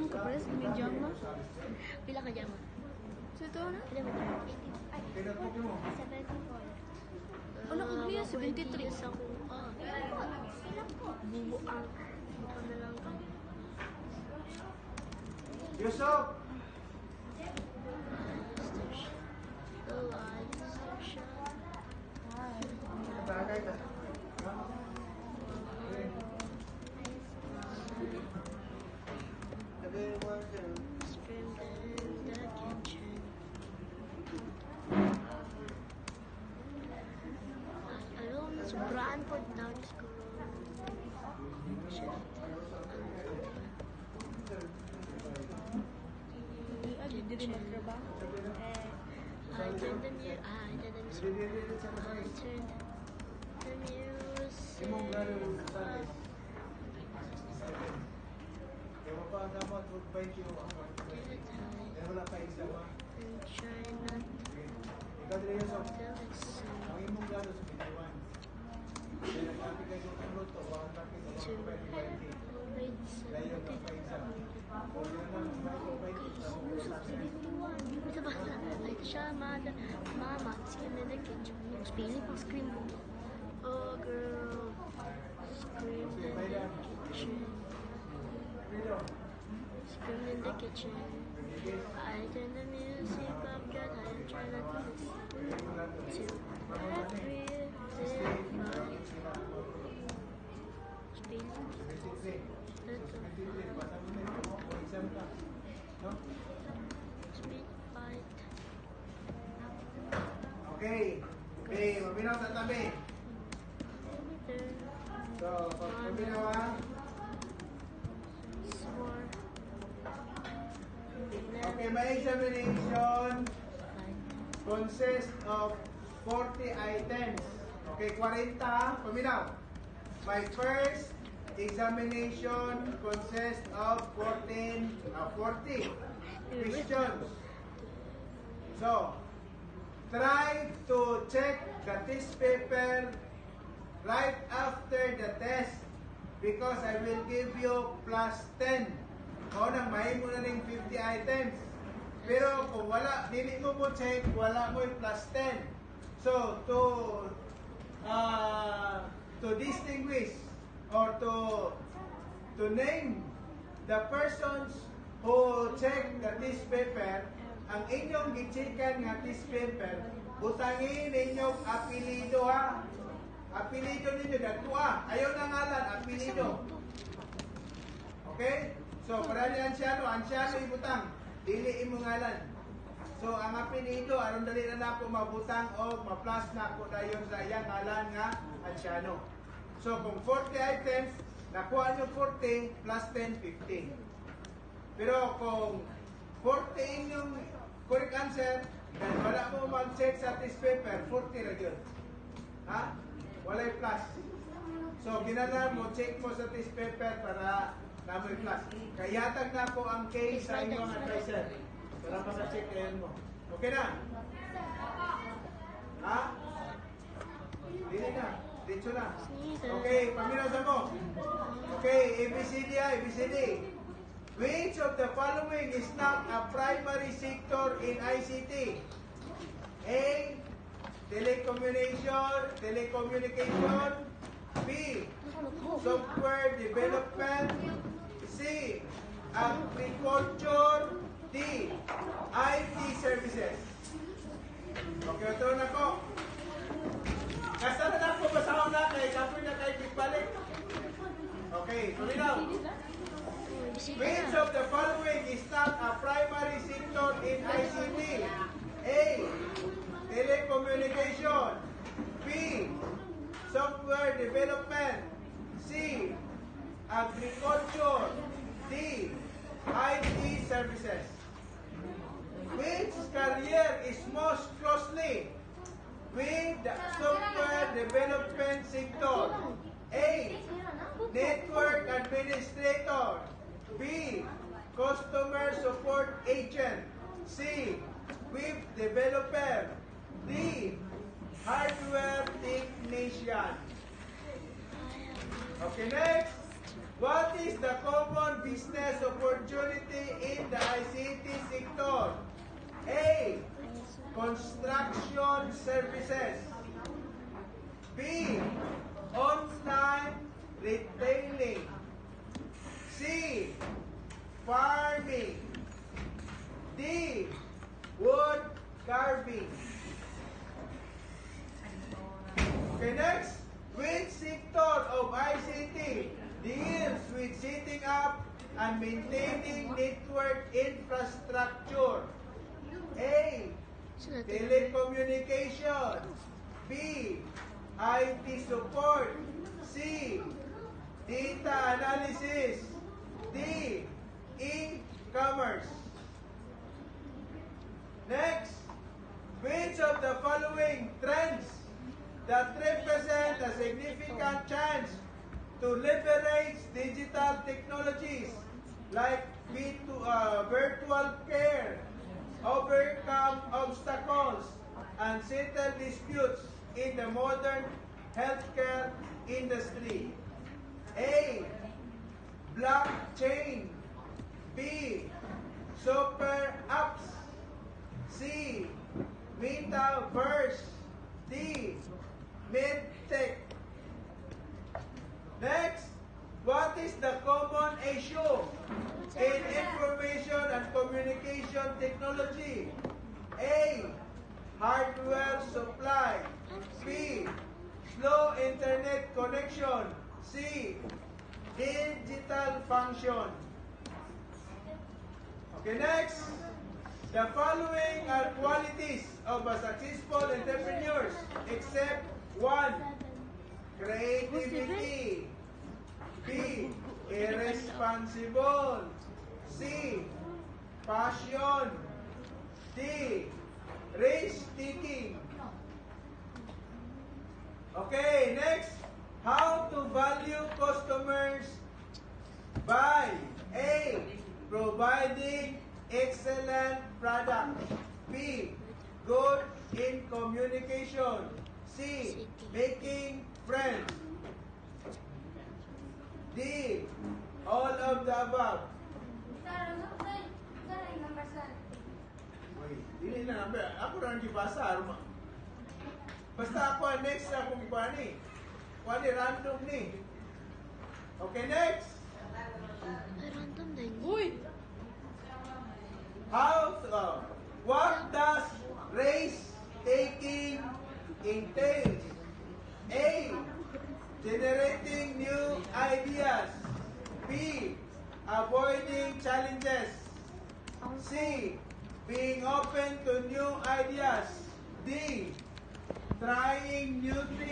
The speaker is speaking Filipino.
Kapres, may jama. Pila ka jama? So ito na? Pila ka jama? 74. Ano ka niya? 73. Sa ko. Bubo ang. Buka na lang ka. Yusuf! Bagay ka. Sobraan po daw ko. Hindi rin magtrabaho. I turned the music. I turned the music. Imong gano'n sa akin. Kaya mapagdamot, mag-bite yung kaya wala pa isa ba? And try not Ikaw din yun sa to listen ang imong gano'n sa bitiwan. Kaya nagkapi kayo sa tulot o baka tapit o to baka pwede. words. Layo ka pa isa. O yun ang mag-bite sa Sa bata, like siya, mama, skin in the kitchen. Spinning pang scream mo. Oh, girl. Scream in the kitchen. Scream in the kitchen. I turn the music up, God, I am trying not to listen to everything. Spinning. Speed fight. Okay. Okay, maminaw sa tabi. So, pag maminaw ha. Swore. Okay, my examination consists of 40 items. Okay, 40 ha. Paminaw. My first examination consists of 40 questions. So, try to check the test paper right after the test because I will give you plus 10. O nang mahimo na ning 50 items. Pero kung wala, dili mo mo check, wala mo yung plus 10. So, to distinguish or to name the persons who check the test paper, ang inyong gichikan nga test paper, utangin ninyong apelido ha. Apelido ninyo, datua. Ayaw na ngalan, apelido. Okay? So, para ni Ansiano ibutang. Dili imo ngalan. So, ang apelido, aron dali na ako mabutang o ma-plus na ako dayon sa iyang ngalan nga Ansiano. So, kung 40 items, nakuha nyo 40 plus 10, 50. Pero kung 40 inyong correct answer, then wala mo mag-check sa test paper, 40 na yun. Ha? Walay plus. So, kinala mo, check mo sa test paper para namoy plus. Kayatag na po ang case sa inyong advisor. Para masa-check kayan mo. Okay na? Ha? Dili na. Dito na. Okay, paminaw sa mo. Okay, ABCD ABCD. Which of the following is not a primary sector in ICT? A. Telecommunication. B. Software development. C. Agriculture. D. IT services. Okay, ito na ko. Kasama na ako, basahon na kay kapoy na kay Big Okay, tuloy na. Which of the following is not a primary sector in ICT? A. Telecommunication. B. Software development. C. Agriculture. D. IT services. Which career is most closely with the software development sector? A. Network administrator. B. Customer support agent. C. Web developer. D. Hardware technician. Okay, next. What is the common business opportunity in the ICT sector. A. Construction services. B. Online retailing. C. Farming. D. Wood carving. Okay, next. Which sector of ICT deals with setting up and maintaining network infrastructure? A. Telecommunication. B. IT support. C. Data analysis. D. E-commerce. Next, which of the following trends that represent a significant chance to leverage digital technologies like virtual care, overcome obstacles, and settle disputes in the modern healthcare industry? A. Blockchain. B. Super apps. C. Metaverse. D. Medtech. Next, what is the common issue in information and communication technology? A. Hardware supply. B. Slow internet connection. C. Digital function. Okay, next. The following are qualities of a successful entrepreneur, except 1. Creativity. B. Irresponsible. C. Passion. D. Risk-taking. Okay, next. How to value customers by A. Providing excellent product. B. Good in communication. C. Making friends. D. All of the above. Uy, dili na number. Ako rin gibasa. Basta ako ang next na akong iba ni. Kuha ni random ni. Okay, next. Random din. Uy! What does race taking entail? A. Generating new ideas. B. Avoiding challenges. C. Being open to new ideas. D. Trying new things.